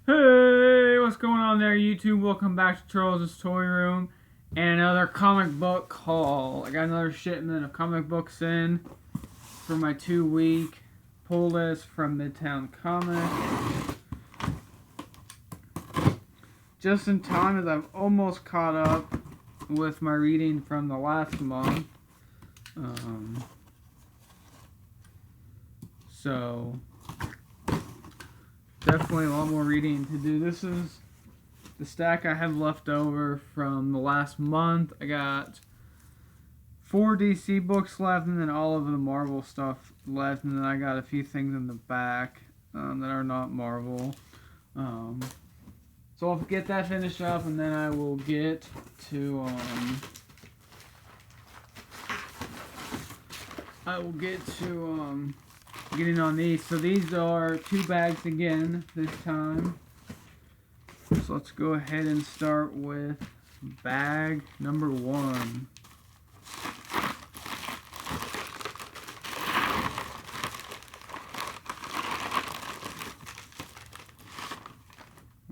Hey, what's going on there, YouTube? Welcome back to Charles's Toy Room and another comic book haul. I got another shipment of comic books in for my 2-week pull list from Midtown Comics. Just in time as I've almost caught up with my reading from the last month. So definitely a lot more reading to do. This is the stack I have left over from the last month. I got 4 DC books left, and then all of the Marvel stuff left, and then I got a few things in the back that are not Marvel. So I'll get that finished up, and then I will get to getting on these. So these are 2 bags again this time. So let's go ahead and start with bag number 1.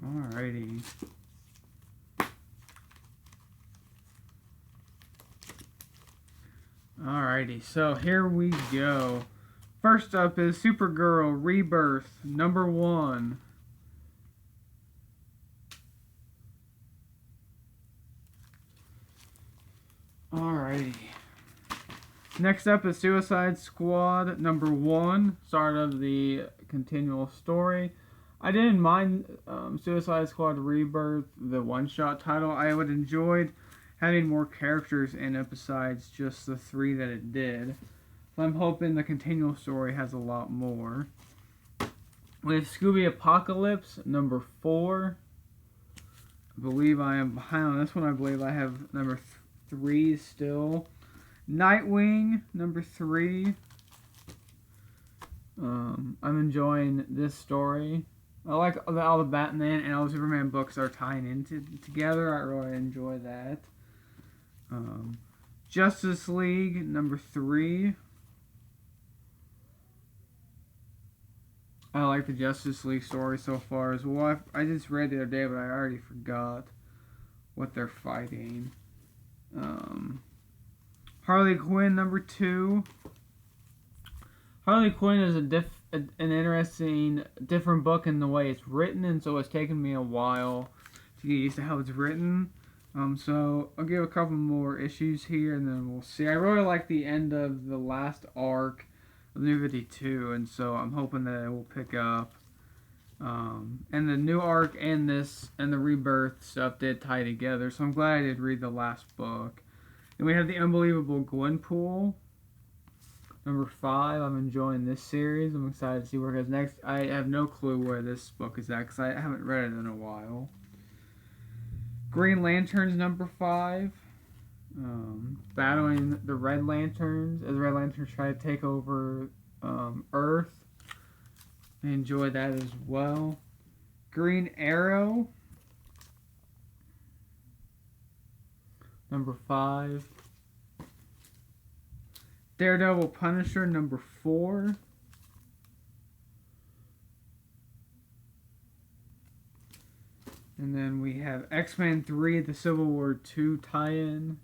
Alrighty. Alrighty, so here we go. First up is Supergirl Rebirth number 1. Alrighty. Next up is Suicide Squad number 1, start of the continual story. I didn't mind Suicide Squad Rebirth, the one-shot title. I would enjoyed having more characters in it besides just the 3 that it did. So I'm hoping the continual story has a lot more. With Scooby Apocalypse number 4. I believe I am behind on this one. I believe I have number 3 still. Nightwing number 3. I'm enjoying this story. I like all the Batman and all the Superman books are tying into together. I really enjoy that. Justice League number 3. I like the Justice League story so far as well. I just read the other day, but I already forgot what they're fighting. Harley Quinn number 2. Harley Quinn is an interesting, different book in the way it's written, and so it's taken me a while to get used to how it's written. So I'll give a couple more issues here, and then we'll see. I really like the end of the last arc of New 52, and so I'm hoping that it will pick up. And the new arc and this and the Rebirth stuff did tie together, so I'm glad I did read the last book. And we have the Unbelievable Gwenpool number 5. I'm enjoying this series. I'm excited to see where it goes next. I have no clue where this book is at because I haven't read it in a while. Green Lanterns number 5. Battling the Red Lanterns as the Red Lanterns try to take over Earth. I enjoy that as well. Green Arrow number 5. Daredevil Punisher number 4. And then we have X-Men 3, the Civil War II tie-in.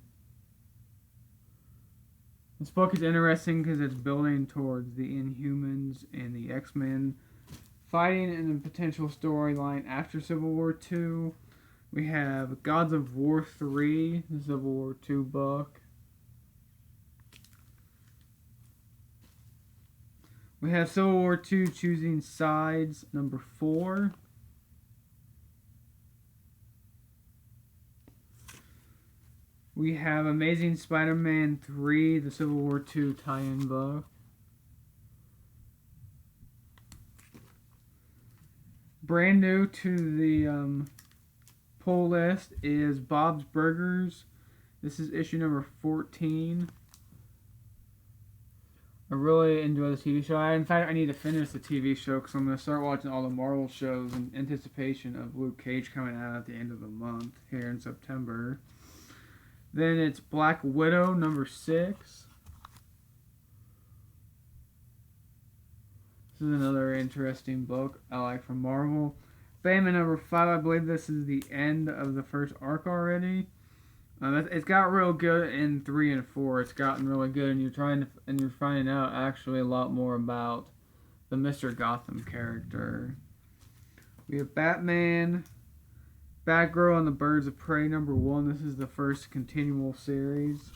This book is interesting because it's building towards the Inhumans and the X-Men fighting in a potential storyline after Civil War II. We have Gods of War 3, the Civil War II book. We have Civil War II Choosing Sides number 4. We have Amazing Spider-Man 3, the Civil War II tie-in book. Brand new to the pull list is Bob's Burgers. This is issue number 14. I really enjoy the TV show. In fact, I need to finish the TV show because I'm going to start watching all the Marvel shows in anticipation of Luke Cage coming out at the end of the month here in September. Then it's Black Widow number 6. This is another interesting book I like from Marvel. Batman number 5, I believe this is the end of the first arc already. It's got real good in 3 and 4. It's gotten really good, and you're finding out actually a lot more about the Mr. Gotham character. We have Batman, Batgirl, and the Birds of Prey number 1. This is the first continual series.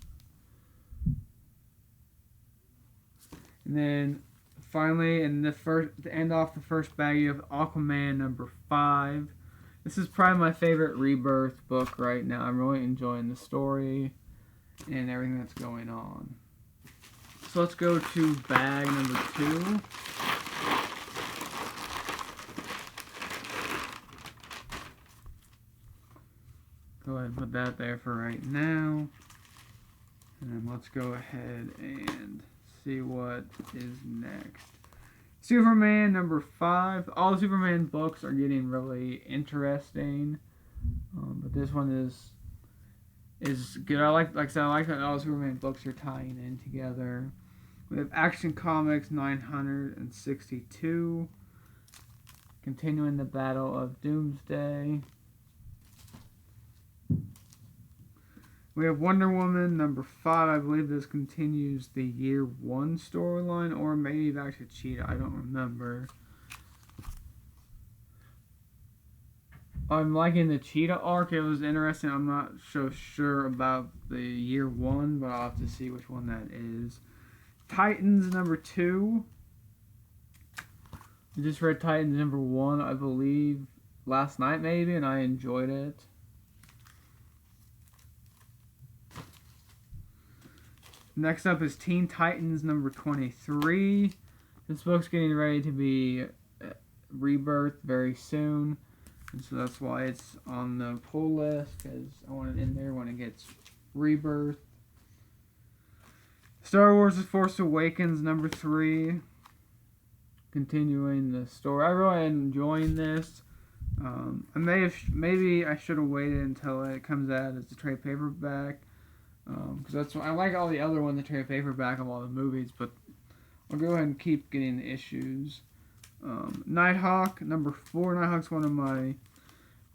And then finally, to end off the first bag, you have Aquaman number 5. This is probably my favorite Rebirth book right now. I'm really enjoying the story and everything that's going on. So let's go to bag number 2. Go ahead and put that there for right now. And then let's go ahead and see what is next. Superman number 5. All the Superman books are getting really interesting, but this one is good. Like I said, I like that all the Superman books are tying in together. We have Action Comics 962, continuing the Battle of Doomsday. We have Wonder Woman number 5. I believe this continues the Year 1 storyline, or maybe back to Cheetah. I don't remember. I'm liking the Cheetah arc. It was interesting. I'm not so sure about the Year 1, but I'll have to see which one that is. Titans number 2. I just read Titans number 1, I believe, last night maybe, and I enjoyed it. Next up is Teen Titans number 23. This book's getting ready to be Rebirth very soon, and so that's why it's on the pull list, because I want it in there when it gets Rebirth. Star Wars The Force Awakens number 3. Continuing the story. I really am enjoying this. Maybe I should have waited until it comes out as a trade paperback. Because that's I like all the other ones, the trade paperback of all the movies, but I'll go ahead and keep getting the issues. Nighthawk number 4. Nighthawk's one of my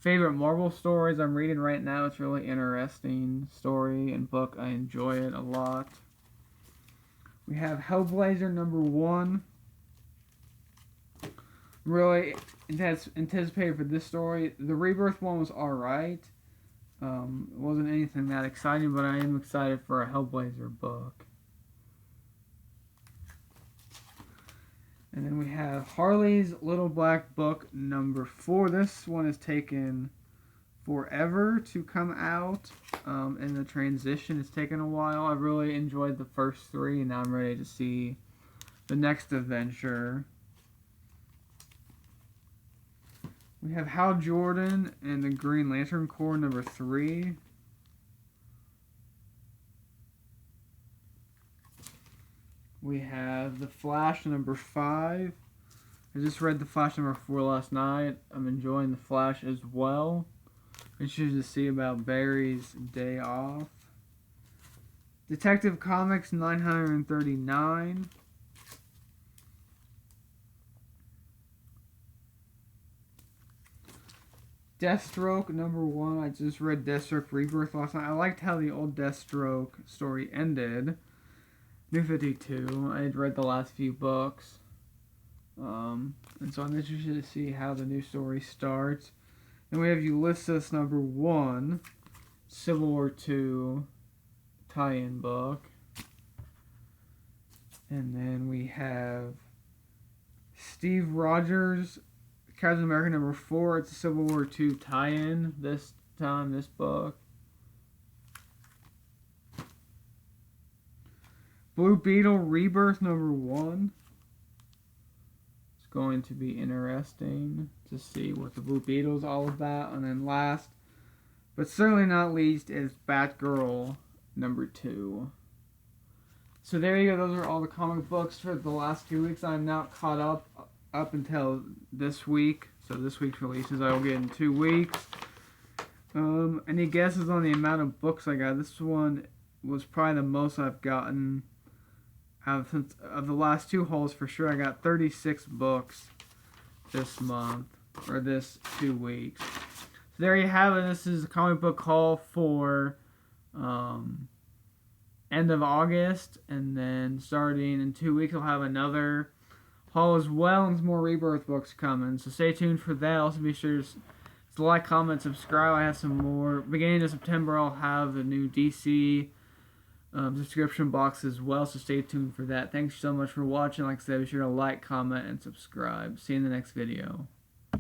favorite Marvel stories I'm reading right now. It's a really interesting story and book. I enjoy it a lot. We have Hellblazer number 1. Really anticipated for this story. The Rebirth one was alright. It wasn't anything that exciting, but I am excited for a Hellblazer book. And then we have Harley's Little Black Book number 4. This one has taken forever to come out. In the transition, it's taken a while. I really enjoyed the first 3, and now I'm ready to see the next adventure. We have Hal Jordan and the Green Lantern Corps number 3. We have The Flash number 5. I just read The Flash number 4 last night. I'm enjoying The Flash as well. Interested to see about Barry's day off. Detective Comics 939. Deathstroke number 1. I just read Deathstroke Rebirth last night. I liked how the old Deathstroke story ended. New 52. I had read the last few books. And so I'm interested to see how the new story starts. Then we have Ulysses number 1. Civil War II tie-in book. And then we have Steve Rogers, Captain America number 4. It's a Civil War II tie-in this time, this book. Blue Beetle Rebirth number 1. It's going to be interesting to see what the Blue Beetle is all about. And then last, but certainly not least, is Batgirl number 2. So there you go. Those are all the comic books for the last 2 weeks. I'm now caught up until this week. So this week's releases I will get in 2 weeks. Any guesses on the amount of books I got? This one was probably the most I've gotten out of the last 2 hauls for sure. I got 36 books this month. for this 2 weeks. So there you have it. This is a comic book haul for end of August, and then starting in 2 weeks I'll have another haul as well, and some more Rebirth books coming. So stay tuned for that. Also be sure to like, comment, subscribe. I have some more. Beginning of September I'll have the new DC subscription box as well, so stay tuned for that. Thanks so much for watching. Like I said, be sure to like, comment, and subscribe. See you in the next video.